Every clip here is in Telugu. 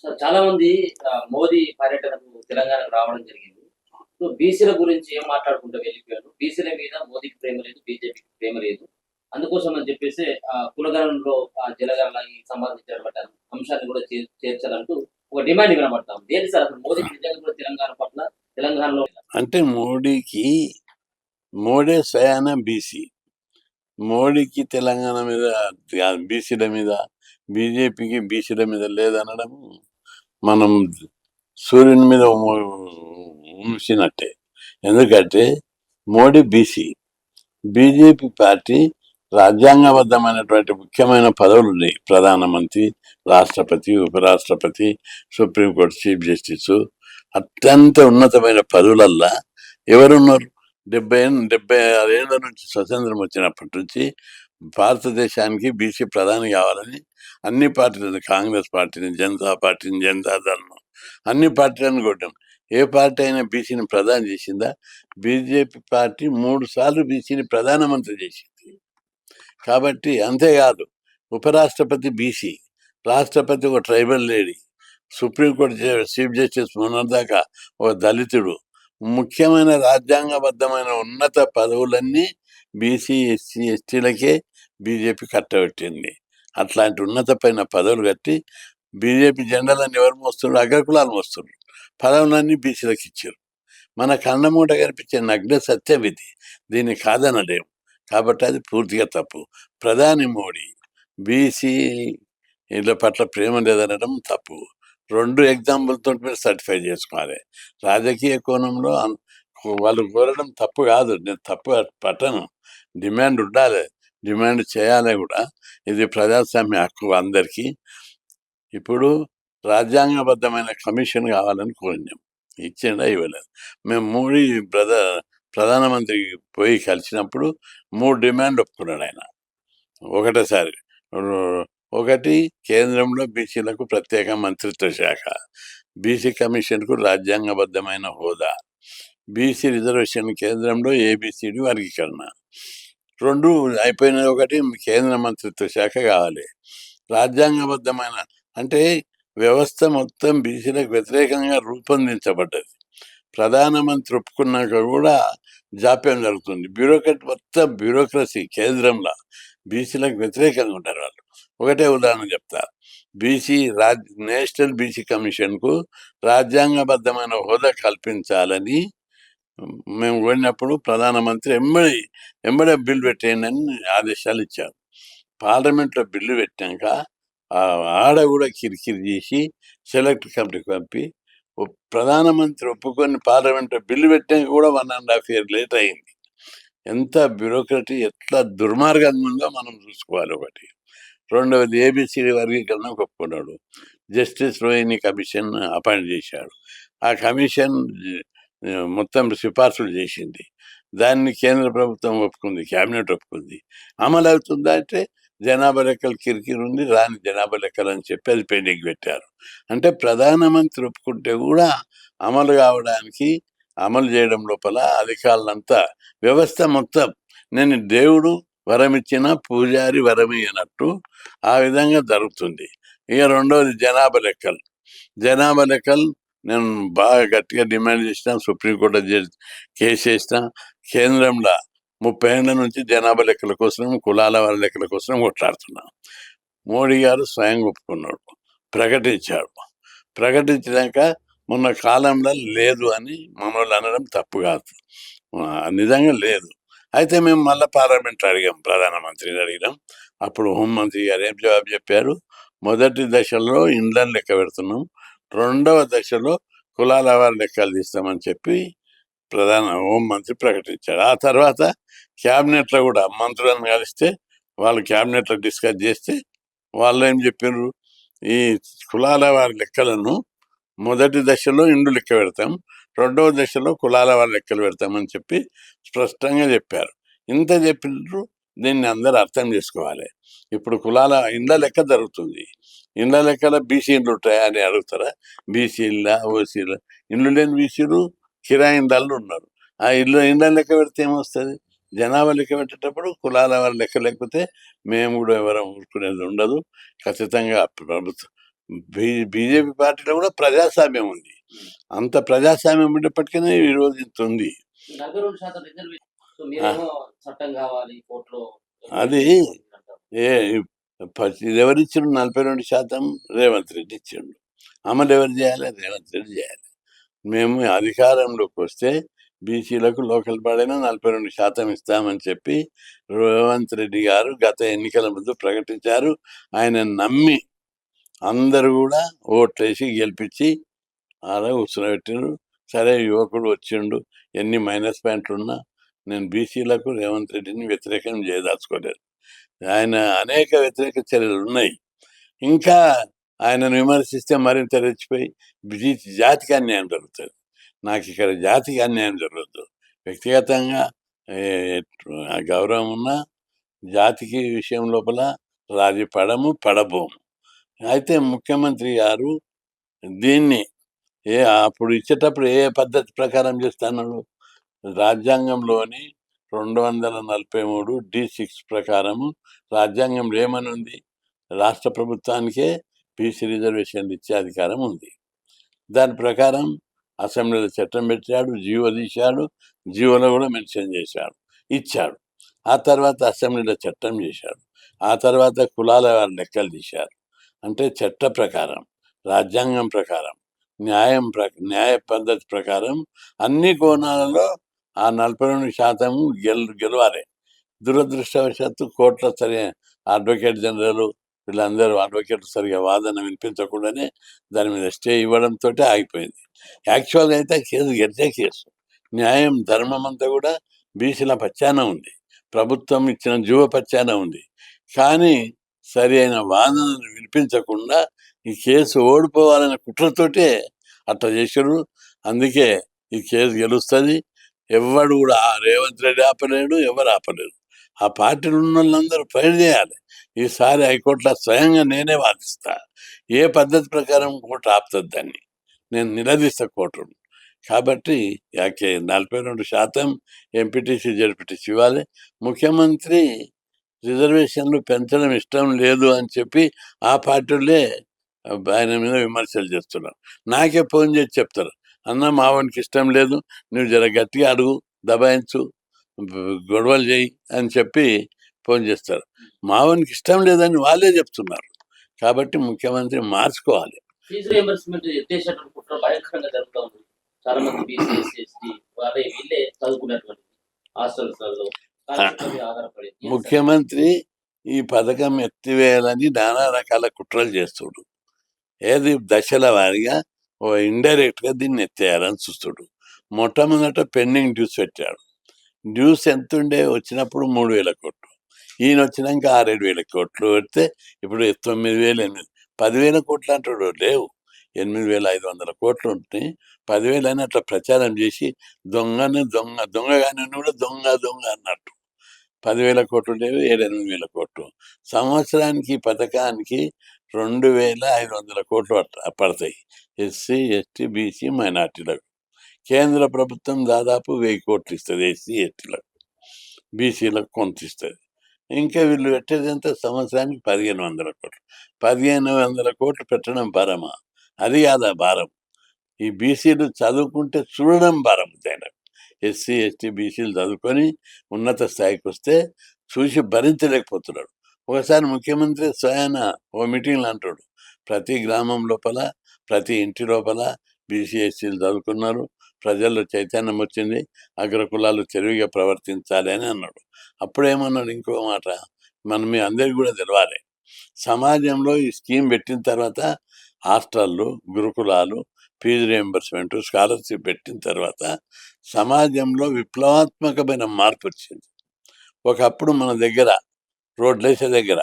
సో, చాలా మంది మోదీ పర్యటనకు తెలంగాణకు రావడం జరిగింది. సో, బీసీల గురించి ఏం మాట్లాడుకుంటూ వెళ్ళిపోయారు. బీసీల మీద మోదీకి ప్రేమ లేదు, బీజేపీకి ప్రేమ లేదు. అందుకోసం అని చెప్పేసి కులగణంలో జనగణనకి సంబంధించినటువంటి అంశాన్ని కూడా చేర్చాలంటూ ఒక డిమాండ్ వినబడతా ఉంది. ఏంటి సార్ అసలు మోదీకి నిజంగా కూడా తెలంగాణ పట్ల తెలంగాణలో అంటే మోడీ స్వయాన బీసీ. మోడీకి తెలంగాణ మీద, బీసీల మీద, బీజేపీకి బీసీల మీద లేదనడం మనం సూర్యుని మీద ఉంచినట్టే. ఎందుకంటే మోడీ బీసీ, బీజేపీ పార్టీ రాజ్యాంగబద్ధమైనటువంటి ముఖ్యమైన పదవులు ఉన్నాయి. ప్రధానమంత్రి, రాష్ట్రపతి, ఉపరాష్ట్రపతి, సుప్రీంకోర్టు చీఫ్ జస్టిస్, అత్యంత ఉన్నతమైన పదవులల్లా ఎవరున్నారు? 76 ఏళ్ల నుంచి స్వతంత్రం వచ్చినప్పటి నుంచి భారతదేశానికి బీసీ ప్రధాని కావాలని అన్ని పార్టీలను, కాంగ్రెస్ పార్టీని, జనతా పార్టీని, జనతాదళం, అన్ని పార్టీలను కొట్టాం. ఏ పార్టీ అయినా బీసీని ప్రధాని చేసిందా? బీజేపీ పార్టీ 3 సార్లు బీసీని ప్రధానమంత్రి చేసింది. కాబట్టి అంతేకాదు, ఉపరాష్ట్రపతి బీసీ, రాష్ట్రపతి ఒక tribal lady, supreme court chief justice మొన్నటిదాకా ఒక దళితుడు. ముఖ్యమైన రాజ్యాంగబద్ధమైన ఉన్నత పదవులన్నీ బీసీ, ఎస్సీ, ఎస్టీలకే బీజేపీ కట్టబెట్టింది. అట్లాంటి ఉన్నతమైన పదవులు కట్టి బీజేపీ జెండాలన్నీ ఎవరు మోస్తున్నారు? అగ్రకులాలు మోస్తున్నారు. పదవులన్నీ బీసీలకు ఇచ్చారు. మన కన్నమూట కనిపించే నగ్న సత్యం ఇది. దీన్ని కాదనలేము. కాబట్టి అది పూర్తిగా తప్పు. ప్రధాని మోడీ బీసీ వీళ్ళ పట్ల ప్రేమ లేదనడం తప్పు. 2 ఎగ్జాంపుల్తో మీరు సర్టిఫై చేసుకోవాలి. రాజకీయ కోణంలో వాళ్ళు కోరడం తప్పు కాదు, నేను తప్పు పట్టను. డిమాండ్ ఉండాలి, డిమాండ్ చేయాలి కూడా. ఇది ప్రజాస్వామ్య హక్కు అందరికీ. ఇప్పుడు రాజ్యాంగబద్ధమైన కమిషన్ కావాలని కోరినాం, ఇచ్చిండా? ఇవ్వలేదు. మేము మోడీ ప్రధానమంత్రి పోయి కలిసినప్పుడు 3 డిమాండ్ ఒప్పుకున్నాడు ఆయన ఒకటేసారి. ఒకటి, కేంద్రంలో బీసీలకు ప్రత్యేక మంత్రిత్వ శాఖ, బీసీ కమిషన్కు రాజ్యాంగబద్ధమైన హోదా, బీసీ రిజర్వేషన్ కేంద్రంలో ఏబిసిడి వర్గీకరణ. 2 అయిపోయిన. ఒకటి, కేంద్ర మంత్రిత్వ శాఖ కావాలి. రాజ్యాంగబద్ధమైన అంటే వ్యవస్థ మొత్తం బీసీలకు వ్యతిరేకంగా రూపొందించబడ్డది. ప్రధానమంత్రి ఒప్పుకున్నాక కూడా జాప్యం జరుగుతుంది. బ్యూరోక్రసీ కేంద్రంలో బీసీలకు వ్యతిరేకంగా ఉంటారు వాళ్ళు. ఒకటే ఉదాహరణ చెప్తా. నేషనల్ బీసీ కమిషన్కు రాజ్యాంగబద్ధమైన హోదా కల్పించాలని మేము కోరినప్పుడు ప్రధానమంత్రి ఎంబడే బిల్లు పెట్టేయండి అని ఆదేశాలు ఇచ్చారు. పార్లమెంట్లో బిల్లు పెట్టాక ఆడ కూడా కిరికిరి చేసి సెలెక్ట్ కమిటీకి పంపి ప్రధానమంత్రి ఒప్పుకొని పార్లమెంట్లో బిల్లు పెట్టాక కూడా 1.5 years లేట్ అయింది. ఎంత బ్యూరోక్రటీ, ఎట్లా దుర్మార్గంగా మనం చూసుకోవాలి. ఒకటి. రెండవది, ఏబిసిడి వర్గీకరణకు ఒప్పుకున్నాడు. జస్టిస్ రోహిణి కమిషన్ అపాయింట్ చేశాడు. ఆ కమిషన్ మొత్తం సిఫార్సులు చేసింది. దాన్ని కేంద్ర ప్రభుత్వం ఒప్పుకుంది, క్యాబినెట్ ఒప్పుకుంది. అమలు అవుతుందా అంటే జనాభా లెక్కలు కిరికిరి ఉంది, రాని జనాభా లెక్కలు అని చెప్పి అది పెండింగ్ పెట్టారు. అంటే ప్రధానమంత్రి ఒప్పుకుంటే కూడా అమలు కావడానికి, అమలు చేయడం లోపల అధికారులంతా, వ్యవస్థ మొత్తం, నేను దేవుడు వరమిచ్చిన పూజారి వరమియ్యనట్టు ఆ విధంగా జరుగుతుంది. ఇక రెండవది, జనాభా లెక్కలు నేను బాగా గట్టిగా డిమాండ్ చేసిన, సుప్రీంకోర్టు కేసు వేసిన. కేంద్రంలో 30 ఏళ్ల నుంచి జనాభా లెక్కల కోసం, కులాల వారి లెక్కల కోసం కొట్లాడుతున్నాం. మోడీ గారు స్వయంగా ఒప్పుకున్నాడు, ప్రకటించాక మొన్న కాలంలో లేదు అని మనోళ్ళు అనడం తప్పు కాదు, నిజంగా లేదు. అయితే మేము మళ్ళీ పార్లమెంట్లో అడిగాం, ప్రధానమంత్రిని అడిగినాం. అప్పుడు హోంమంత్రి గారు ఏం జవాబు చెప్పారు? మొదటి దశలో ఇండ్లను లెక్క పెడుతున్నాం, 2వ దశలో కులాల వారి లెక్కలు తీస్తామని చెప్పి హోంమంత్రి ప్రకటించాడు. ఆ తర్వాత క్యాబినెట్లో కూడా మంత్రులను కలిస్తే, వాళ్ళు క్యాబినెట్లో డిస్కస్ చేస్తే వాళ్ళు ఏం చెప్పారు? ఈ కులాల వారి లెక్కలను మొదటి దశలో ఇండ్లు లెక్క పెడతాం, 2వ దశలో కులాల వారి లెక్కలు పెడతామని చెప్పి స్పష్టంగా చెప్పారు. ఇంత చెప్పినట్టు దీన్ని అందరూ అర్థం చేసుకోవాలి. ఇప్పుడు ఇండ్ల లెక్క జరుగుతుంది. ఇండ్ల లెక్కల బీసీ ఇండ్లు ఉంటాయా అని అడుగుతారా? బీసీల, ఓసీల ఇండ్లు లేని బీసీలు కిరాయి ఇండ్లు ఉన్నారు. ఆ ఇండ్ల లెక్క పెడితే ఏమొస్తుంది? జనాభా లెక్క పెట్టేటప్పుడు కులాల వారి లెక్క లేకపోతే మేము కూడా ఎవరం ఊరుకునేది ఉండదు. ఖచ్చితంగా బీజేపీ పార్టీలో కూడా ప్రజాస్వామ్యం ఉంది. అంత ప్రజాస్వామ్యం ఉన్నప్పటికీ ఈ రోజు ఇంత ఉంది. 42% రిజర్వేషన్. సో మీరేమో చట్టం కావాలి కోర్టులో అది అంటారు. ఏ ఇది ఎవరిచ్చిండు? 42% రేవంత్ రెడ్డి ఇచ్చిండు. అమలు ఎవరు చేయాలి? రేవంత్ రెడ్డి చేయాలి. మేము అధికారంలోకి వస్తే బీసీలకు లోకల్ బాడీలో 42% ఇస్తామని చెప్పి రేవంత్ రెడ్డి గారు గత ఎన్నికల ముందు ప్రకటించారు. ఆయన నమ్మి అందరూ కూడా ఓట్లేసి గెలిపించి అలా కూర్చోబెట్టిండ్రు. సరే యువకుడు వచ్చిండు, ఎన్ని మైనస్ పాయింట్లు ఉన్నా నేను బీసీలకు రేవంత్ రెడ్డిని వ్యతిరేకం చేయదలుచుకోలేదు. ఆయన అనేక వ్యతిరేక చర్యలు ఉన్నాయి. ఇంకా ఆయనను విమర్శిస్తే మరింత రెచ్చిపోయి జాతికి అన్యాయం జరుగుతుంది. నాకు ఇక్కడ జాతికి అన్యాయం జరగద్దు. వ్యక్తిగతంగా గౌరవం ఉన్న జాతికి విషయం లోపల రాజీ పడబోము. అయితే ముఖ్యమంత్రి గారు దీన్ని అప్పుడు ఇచ్చేటప్పుడు ఏ పద్ధతి ప్రకారం చేస్తున్నాడు? రాజ్యాంగంలోని 243 D6 ప్రకారము రాజ్యాంగంలో ఏమని ఉంది? రాష్ట్ర ప్రభుత్వానికే బీసీ రిజర్వేషన్లు ఇచ్చే అధికారం ఉంది. దాని ప్రకారం అసెంబ్లీలో చట్టం పెట్టాడు, జీవో తీశాడు, జీవోలో కూడా మెన్షన్ చేశాడు, ఇచ్చాడు. ఆ తర్వాత అసెంబ్లీలో చట్టం చేశాడు. ఆ తర్వాత కులాల లెక్కలు తీశారు. అంటే చట్ట ప్రకారం, రాజ్యాంగం ప్రకారం, న్యాయ పద్ధతి ప్రకారం అన్ని కోణాలలో ఆ 42% గెలవాలి. దురదృష్టవశాత్తు కోర్టుల సరే అడ్వకేట్ జనరల్ వీళ్ళందరూ అడ్వకేట్లు సరిగా వాదన వినిపించకుండానే దాని మీద స్టే ఇవ్వడంతో ఆగిపోయింది. యాక్చువల్గా అయితే కేసు గెలిచే కేసు. న్యాయం ధర్మం అంతా కూడా బీసీల పచ్చాన ఉంది, ప్రభుత్వం ఇచ్చిన జీవ పచ్చాన ఉంది. కానీ సరి అయిన వాదనను వినిపించకుండా ఈ కేసు ఓడిపోవాలనే కుట్రతోటే అట్లా చేశారు. అందుకే ఈ కేసు గెలుస్తుంది. ఎవడు కూడా రేవంత్ రెడ్డి ఆపలేడు, ఎవరు ఆపలేరు. ఆ పార్టీలు ఉన్న వాళ్ళందరూ ఫైట్ చేయాలి. ఈసారి హైకోర్టులో స్వయంగా నేనే వాదిస్తా. ఏ పద్ధతి ప్రకారం కోర్టు ఆపుతుంది దాన్ని నేను నిలదీస్తా కోర్టును. కాబట్టి 42% ఎంపీటీసీ జడ్పీటీసీ ఇవ్వాలి. ముఖ్యమంత్రి రిజర్వేషన్లు పెంచడం ఇష్టం లేదు అని చెప్పి ఆ పార్టీలే ఆయన మీద విమర్శలు చేస్తున్నారు. నాకే ఫోన్ చేసి చెప్తారు, అన్న మావానికి ఇష్టం లేదు, నువ్వు జర గట్టిగా అడుగు, దబాయించు, గొడవలు చేయి అని చెప్పి ఫోన్ చేస్తారు. మావానికి ఇష్టం లేదని వాళ్ళే చెప్తున్నారు. కాబట్టి ముఖ్యమంత్రి మార్చుకోవాలి. ఫీజు రియంబర్స్మెంట్ ఎత్తేసేటువంటి కుట్ర భయంకరంగా జరుగుతూ ఉంది. చాలా మంది బీసీ ఎస్సీ ఎస్టీ వాళ్ళే వీళ్ళే చదువుకున్నటువంటి హాస్టల్స్లలో ఆధారపడి ముఖ్యమంత్రి ఈ పథకం ఎత్తివేయాలని నానా రకాల కుట్రలు చేస్తుడు. ఏది దశల వారీగా ఇండైరెక్ట్ గా దీన్ని ఎత్తేయాలని చూస్తుడు. మొట్టమొదట పెండింగ్ డ్యూస్ పెట్టాడు. డ్యూస్ ఎంత ఉండే వచ్చినప్పుడు 3,000 కోట్లు, ఈయన వచ్చినాక 6,000 కోట్లు పెడితే ఇప్పుడు 9,000 10,000 కోట్లు అంటాడు. లేవు, 8,500 కోట్లు ఉంటే 10,000 అని అట్లా ప్రచారం చేసి దొంగగానే కూడా దొంగ అన్నట్టు 10,000 కోట్లు లేవు, 7,000-8,000 కోట్లు. సంవత్సరానికి ఈ పథకానికి 2,500 కోట్లు పడతాయి ఎస్సీ ఎస్టీ బీసీ మైనార్టీలకు. కేంద్ర ప్రభుత్వం దాదాపు 1,000 కోట్లు ఇస్తుంది ఎస్సీ ఎస్టీలకు, బీసీలకు కొంత ఇస్తుంది. ఇంకా వీళ్ళు పెట్టేది ఎంత? సంవత్సరానికి 1,500 కోట్లు. 1,500 కోట్లు పెట్టడం భారమా? అది కాదా భారం. ఈ బీసీలు చదువుకుంటే చూడడం భారం. ఎస్సీ ఎస్టీ బీసీలు చదువుకొని ఉన్నత స్థాయికి వస్తే చూసి భరించలేకపోతున్నాడు. ఒకసారి ముఖ్యమంత్రి స్వయాన ఓ మీటింగ్లో అంటాడు, ప్రతి గ్రామం లోపల ప్రతి ఇంటి లోపల బీసీ ఎస్సీలు చదువుకున్నారు, ప్రజల్లో చైతన్యం వచ్చింది, అగ్రకులాలు తెలివిగా ప్రవర్తించాలి అని అన్నాడు. అప్పుడేమన్నాడు ఇంకో మాట, మీ అందరికి కూడా తెలవాలి, సమాజంలో ఈ స్కీమ్ పెట్టిన తర్వాత హాస్టళ్ళు, గురుకులాలు, ఫీజు రియంబర్స్మెంట్, స్కాలర్షిప్ పెట్టిన తర్వాత సమాజంలో విప్లవాత్మకమైన మార్పు వచ్చింది. ఒకప్పుడు మన దగ్గర రోడ్లేసే దగ్గర,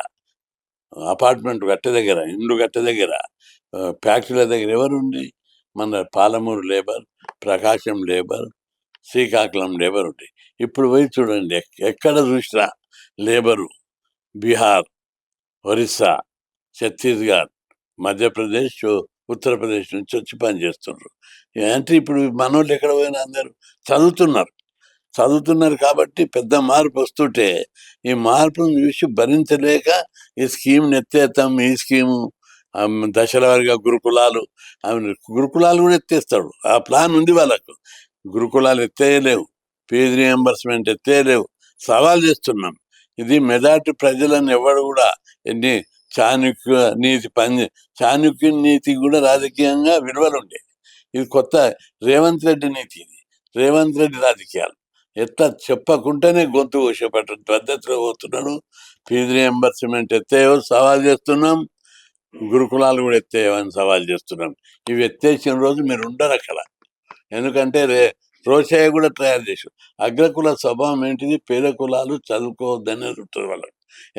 అపార్ట్మెంట్ కట్టే దగ్గర, ఇండ్లు కట్టే దగ్గర, ఫ్యాక్టరీల దగ్గర ఎవరుండి? మన పాలమూరు లేబర్, ప్రకాశం లేబర్, శ్రీకాకుళం లేబర్ ఉండి. ఇప్పుడు పోయి చూడండి, ఎక్కడ చూసినా లేబరు బీహార్, ఒరిస్సా, ఛత్తీస్గఢ్, మధ్యప్రదేశ్, ఉత్తరప్రదేశ్ నుంచి వచ్చి పనిచేస్తున్నారు. అంటే ఇప్పుడు మనోళ్ళు ఎక్కడ పోయినా అందరూ చదువుతున్నారు కాబట్టి పెద్ద మార్పు వస్తుంటే ఈ మార్పును చూసి భరించలేక ఈ స్కీమ్ని ఎత్తేస్తాం, ఈ స్కీము దశల వారిగా గురుకులాలు, గురుకులాలు కూడా ఎత్తేస్తాడు. ఆ ప్లాన్ ఉంది వాళ్ళకు. గురుకులాలు ఎత్తేయలేవు, ఫీజు రియంబర్స్మెంట్ ఎత్తేయలేవు. సవాల్ చేస్తున్నాం. ఇది మెజార్టీ ప్రజలను ఎవరు కూడా ఎన్ని చాణక్య నీతి చాణక్య నీతి కూడా రాజకీయంగా విలువలు ఉండే. ఇది కొత్త రేవంత్ రెడ్డి నీతి. ఇది రేవంత్ రెడ్డి రాజకీయాలు. ఎట్లా చెప్పకుంటేనే గొంతు కోసేపట్టు పద్ధతిలో పోతున్నాడు. ఫీజు రియంబర్స్మెంట్ ఎత్తేయో సవాల్ చేస్తున్నాం, గురుకులాలు కూడా ఎత్తేయమని సవాల్ చేస్తున్నాం. ఇవి ఎత్తేసిన రోజు మీరు ఉండరు అక్కడ. ఎందుకంటే రోషయ్య కూడా తయారు చేశారు. అగ్రకుల స్వభావం ఏంటిది? పేద కులాలు చదువుకోవద్దనే ఉంటుంది వాళ్ళకి.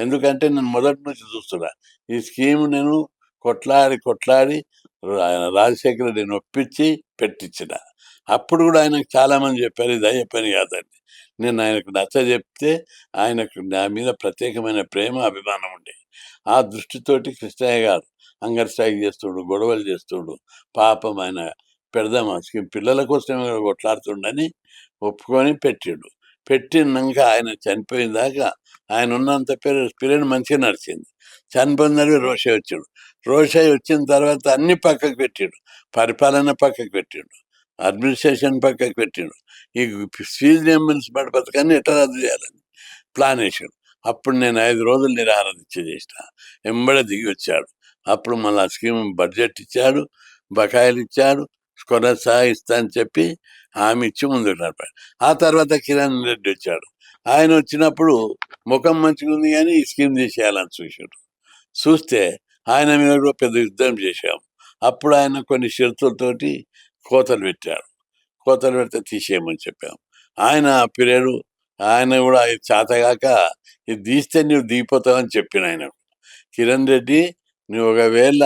ఎందుకంటే నేను మొదటి నుంచి చూస్తున్నా ఈ స్కీమ్. నేను కొట్లాడి రాజశేఖర రెడ్డిని ఒప్పించి పెట్టించిన. అప్పుడు కూడా ఆయనకు చాలా మంది చెప్పారు ఇది అయ్యే పని కాదండి. నేను ఆయనకు నచ్చ చెప్తే ఆయనకు నా మీద ప్రత్యేకమైన ప్రేమ అభిమానం ఉండే. ఆ దృష్టితోటి కృష్ణయ్య గారు అంగర్ స్ట్రైక్ చేస్తుడు, గొడవలు చేస్తుడు. పాపం ఆయన పెడదామా స్కీమ్ పిల్లల కోసమే కొట్లాడుతుండని ఒప్పుకొని పెట్టిండు. పెట్టినాక ఆయన చనిపోయిన దాకా ఆయన ఉన్నంత పీరియడ్ మంచిగా నడిచింది. చనిపోయిందని రోషయ్య వచ్చాడు. రోషయ్య వచ్చిన తర్వాత అన్ని పక్కకు పెట్టిండు. పరిపాలన పక్కకు పెట్టిండు, అడ్మినిస్ట్రేషన్ పక్కకు పెట్టిండు. ఈ ఫీజు రియంబర్స్మెంట్ పథకాన్ని ఎట్లా రద్దు చేయాలని ప్లాన్ వేసాడు. అప్పుడు నేను 5 రోజులు నిరాహార దీక్ష చేసిన. ఎంబడే దిగి వచ్చాడు. అప్పుడు మళ్ళీ ఆ స్కీమ్ బడ్జెట్ ఇచ్చాడు, బకాయిలు ఇచ్చాడు, కొనసాగిస్తా అని చెప్పి హామీ ఇచ్చి ముందుకు నడిపాడు. ఆ తర్వాత కిరణ్ రెడ్డి వచ్చాడు. ఆయన వచ్చినప్పుడు ముఖం మంచిగా ఉంది కానీ ఈ స్కీమ్ తీసేయాలని చూశాడు. చూస్తే ఆయన మీద కూడా పెద్ద యుద్ధం చేశాం. అప్పుడు ఆయన కొన్ని షరతులతోటి కోతలు పెట్టాడు. కోతలు పెడితే తీసేయమని చెప్పాము. ఆయన ఆ పీరియడ్ ఆయన కూడా ఇది చేతగాక ఇది తీస్తే నువ్వు దిగిపోతావని చెప్పిన ఆయన. కిరణ్ రెడ్డి, నువ్వు ఒకవేళ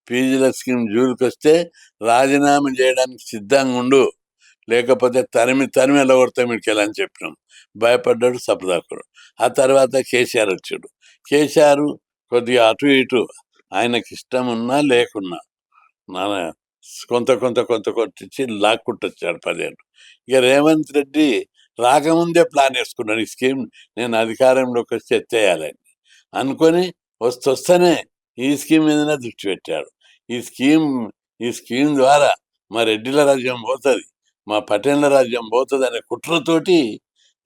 పీజీల స్కీమ్ జూలికి వస్తే రాజీనామా చేయడానికి సిద్ధంగా ఉండు, లేకపోతే తరిమి వెళ్ళగొడతాం మీకెళ్ళని చెప్పినాం. భయపడ్డాడు సపదాకుడు. ఆ తర్వాత కేసీఆర్ వచ్చాడు. కేసీఆర్ కొద్దిగా అటు ఇటు ఆయనకి ఇష్టం ఉన్నా లేకున్నా కొంత కొట్టించి లాక్కుంటొచ్చాడు 10 ఏళ్ళు. ఇక రేవంత్ రెడ్డి రాకముందే ప్లాన్ వేసుకున్నాడు ఈ స్కీమ్ నేను అధికారంలోకి వచ్చి ఎత్తేయాలని అనుకొని వస్తేనే ఈ స్కీమ్ మీదనే దృష్టి పెట్టాడు. ఈ స్కీమ్ ద్వారా మా రెడ్డిల రాజ్యం పోతుంది, మా పటేళ్ల రాజ్యం పోతుంది అనే కుట్రతోటి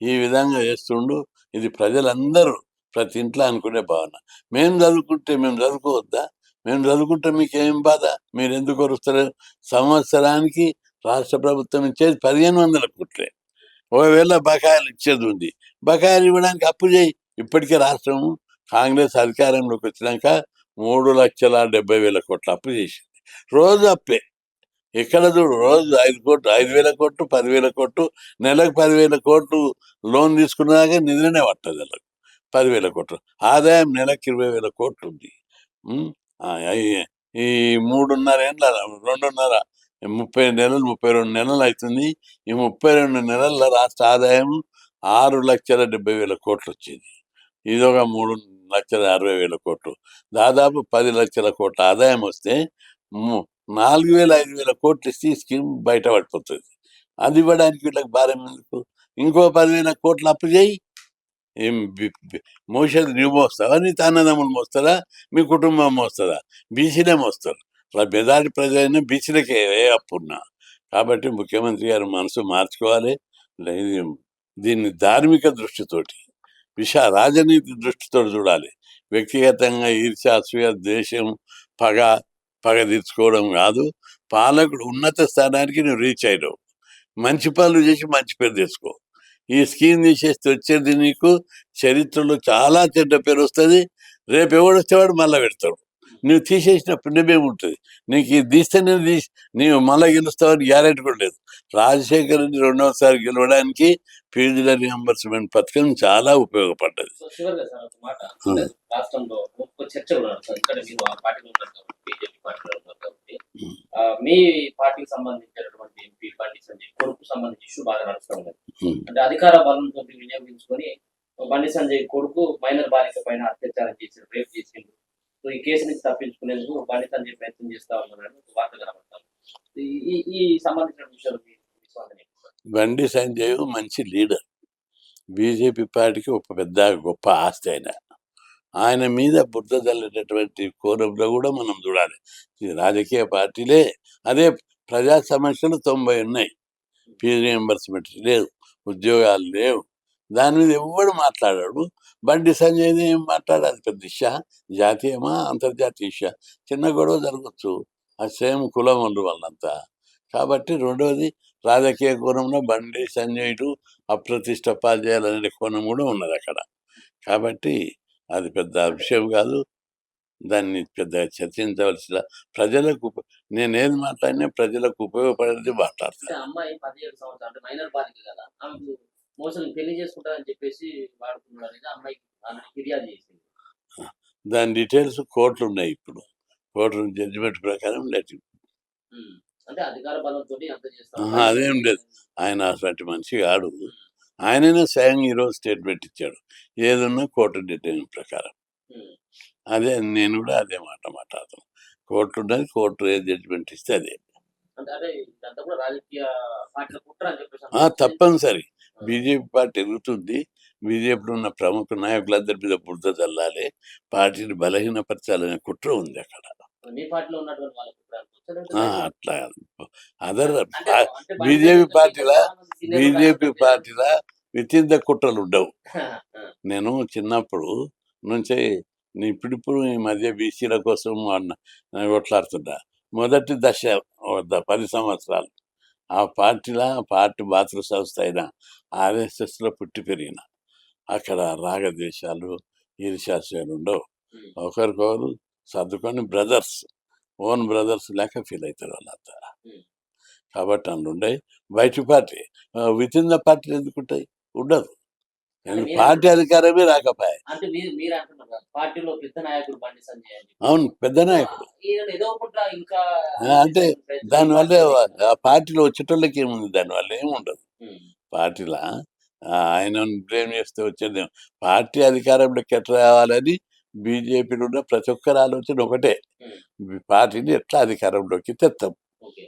ఈ విధంగా చేస్తుండు. ఇది ప్రజలందరూ ప్రతి ఇంట్లో అనుకునే భావన. మేము చదువుకోవద్దా? మేము చదువుకుంటే మీకేం బాధ? మీరు ఎందుకు వరుస్తారు? సంవత్సరానికి రాష్ట్ర ప్రభుత్వం ఇచ్చేది 1500 కోట్లే. ఒకవేళ బకాయిలు ఇచ్చేది ఉంది, బకాయిలు ఇవ్వడానికి అప్పు చేయి. ఇప్పటికే రాష్ట్రం కాంగ్రెస్ అధికారంలోకి వచ్చినాక 3,70,000 కోట్ల అప్పు చేసింది. రోజు అప్పే. ఎక్కడ చూడు రోజు 5,000 కోట్లు 10,000 కోట్లు, నెలకు 10,000 కోట్లు లోన్ తీసుకున్నాక నిధులనే పట్టదు. 10,000 కోట్లు ఆదాయం నెలకు 20,000 కోట్లు ఉంది. ఈ 3.5 ఏళ్ళ 30 నెలలు 32 నెలలు అవుతుంది. ఈ 32 నెలల రాష్ట్ర ఆదాయం 6,70,000 కోట్లు వచ్చింది. ఇదొక 3,60,000 కోట్లు, దాదాపు 10 లక్షల కోట్ల ఆదాయం వస్తే 4,000-5,000 కోట్లు ఇస్తే ఈ స్కీమ్ బయటపడిపోతుంది. అది ఇవ్వడానికి వీళ్ళకి భారం ఎందుకు? ఇంకో 10,000 కోట్లు అప్పు చేయి. ఏం మోసేది నువ్వు మోస్తావా? నీ అన్నదమ్ములు మోస్తారా? మీ కుటుంబం మోస్తుందా? బీసీలే మోస్తారు. మెజారిటీ ప్రజలైనా బీసీలకే ఏ అప్పున్నా. కాబట్టి ముఖ్యమంత్రి గారు మనసు మార్చుకోవాలి. దీన్ని ధార్మిక దృష్టితోటి, రాజనీతి దృష్టితో చూడాలి. వ్యక్తిగతంగా ఈర్ష్య, అసూయ, ద్వేషం, పగ తీర్చుకోవడం కాదు. పాలకుడు ఉన్నత స్థానానికి నువ్వు రీచ్ అయినావు, మంచి పనులు చేసి మంచి పేరు తెచ్చుకో. ఈ స్కీమ్ తీసేస్తే వచ్చేది నీకు చరిత్రలో చాలా చెడ్డ పేరు వస్తుంది. రేపు ఎవడు వచ్చేవాడు మళ్ళీ పెడతాడు. నువ్వు తీసేసిన పుణ్యమేమి ఉంటుంది? నీకు ఇది తీస్తేనే నీవు మళ్ళీ గెలుస్తావని గ్యారెంటీ కూడా లేదు. రాజశేఖర్ రెడ్డి 2వసారి గెలవడానికి ఫీజుల రియంబర్స్మెంట్ పథకం చాలా ఉపయోగపడ్డది. రాష్ట్రంలో చర్చ కూడా బీజేపీ పార్టీలో ఉన్నారు కాబట్టి మీ పార్టీకి సంబంధించినటువంటి ఎంపీ బండి సంజయ్ కొడుకు సంబంధించి ఇష్యూ బాగా నడుస్తుంది. అంటే అధికార బలంతో వినియోగించుకొని బండి సంజయ్ కొడుకు మైనర్ బాలిక పైన అత్యాచారం చేసి రేప్ చేసిండు. సో ఈ కేసు నుంచి తప్పించుకునేందుకు బండి సంజయ్ ప్రయత్నం చేస్తా ఉన్నారని వార్త కనబడతారు. ఈ సంబంధించిన విషయాలు బండి సంజయ్ మంచి లీడర్, బీజేపీ పార్టీకి ఒక పెద్ద గొప్ప ఆస్తి. అయినా ఆయన మీద బురద జల్లేటటువంటి కోణంలో కూడా మనం చూడాలి. ఈ రాజకీయ పార్టీలే అదే ప్రజా సమస్యలు 90 ఉన్నాయి. ఫీజు రియంబర్స్‌మెంట్ లేదు. ఉద్యోగాలు లేవు. దాని మీద ఎవ్వడు మాట్లాడడు. బండి సంజయ్‌ది ఏం మాట్లాడాలి? పెద్ద ఇష్యా? జాతీయమా? అంతర్జాతీయ ఇష్యా? చిన్న గొడవ జరగొచ్చు. అది సేమ్ కులమోళ్ళు వాళ్ళంతా. కాబట్టి రెండోది రాజకీయ కోణంలో బండి సంజయ్‌లు అప్రతిష్ట పాల్జేయాలనే కోణం కూడా ఉన్నదక్కడ. కాబట్టి అది పెద్ద విషయం కాదు. దాన్ని పెద్దగా చర్చించవలసిన ప్రజలకు నేనేది మాట్లాడినా ప్రజలకు ఉపయోగపడేది అంటే మాట్లాడతాను. అమ్మాయి 17 సంవత్సరాలు అంటే మైనర్ బాలిక కదా! ఆమెకు మోసం పెళ్లి చేసుకుంటానని చెప్పేసి వాడుకున్నాడనేది అమ్మాయి ఆల్రెడీ ఫిర్యాదు చేసింది. దాని డీటెయిల్స్ కోర్టులున్నాయి ఇప్పుడు. కోర్టు జడ్జిమెంట్ ప్రకారం లేదు. హ్మ్. అంటే అధికార బలంతోటి అంత చేస్తాం. ఆహా! అదేం లేదు. ఆయన అటువంటి మనిషి కాడు. ఆయననే స్వయంగా ఈరోజు స్టేట్మెంట్ ఇచ్చాడు. ఏదున్నా కోర్టు నిర్ణయం ప్రకారం. హ్మ్. అదే నేను కూడా అదే మాట మాట్లాడతాను. కోర్టు ఉన్నది. కోర్టు ఏ జడ్జిమెంట్ ఇస్తే అదే. అంటే ఇదంతా కూడా రాజకీయ పార్టీల కుట్ర అని చెప్పేసి అనుకోవచ్చా? తప్పనిసరి. ఆ! బీజేపీ పార్టీ ఎదుగుతుంది. బీజేపీలో ఉన్న ప్రముఖ నాయకులందరి మీద బురద జల్లాలి. పార్టీని బలహీనపరచాలనే కుట్ర ఉంది అక్కడ. మీ పార్టీలో ఉన్నటువంటి వాళ్ళ కుట్ర అనుకోవచ్చా? లేకపోతే ఆ! బయట అట్లా అదర్ అంటే పా అంటే బండి బీజేపీ సంజయ్‌తో ఇంకా పార్టీలా చాలా మంది సీనియర్‌లు బీజేపీ ఉన్నారనుకుంటా. పార్టీలా వితిన్ ద కుట్రలుండవు. ఆ! నేను చిన్నప్పుడు నుంచే ఇప్పుడిప్పుడు ఈ మధ్య బీసీల కోసం కొట్లాడుతున్నా. మొదటి దశ 10 సంవత్సరాలు. ఆ పార్టీ మాతృ సంస్థ అయిన ఆర్ఎస్ఎస్‌లో పుట్టి పెరిగిన. అక్కడ రాగద్వేషాలు, ఈర్ష్యాసేనులు ఉండవు. హ్మ్. ఒకరికొకరు సర్దుకొని బ్రదర్స్, ఓన్ బ్రదర్స్ లెక్క ఫీల్ అవుతారు వాళ్ళంతా. హ్మ్. కాబట్టి అందులుండయి. బయట పార్టీ వితిన్ ద పార్టీ ఎందుకుంటాయి? ఉండదు. అంటే పార్టీ మీరంటున్నారు. అధికారమే రాకపాయె. అంటే మీరు అంటున్నారు కదా! పార్టీలో పెద్ద నాయకుడు బండి సంజయ్ అని చెప్పి. అవును. పెద్ద సో, నాయకుడు. ఈయనను ఏదో ఒకట్ల ఇంకా అంటే చేసేటువంటి ప్రయత్నం ఈ దానివల్ల పార్టీ చేయలేదు కదా! ఆ పార్టీలో వచ్చేటోళ్ళకి ఏముంది దానివల్ల? ఏముండదు. హ్మ్. పార్టీలా ఆయనను బ్లేమ్ చేస్తే వచ్చేదేం పార్టీ అధికారంలోకి ఎట్లా రావాలని బీజేపీలో ఉన్న ప్రతి ఒక్కరి ఆలోచన ఒకటే. హ్మ్. పార్టీని ఎట్లా అధికారంలోకి తెత్తాం. ఓకే.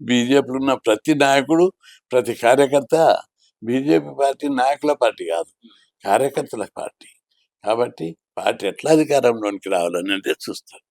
బీజేపీలో ఉన్న ప్రతి నాయకుడు, ప్రతి కార్యకర్త బీజేపీ పార్టీ నాయకుల పార్టీ కాదు. హ్మ్. కార్యకర్తల పార్టీ. కాబట్టి పార్టీ ఎట్లా అధికారంలోనికి రావాలనేదే చూస్తారు.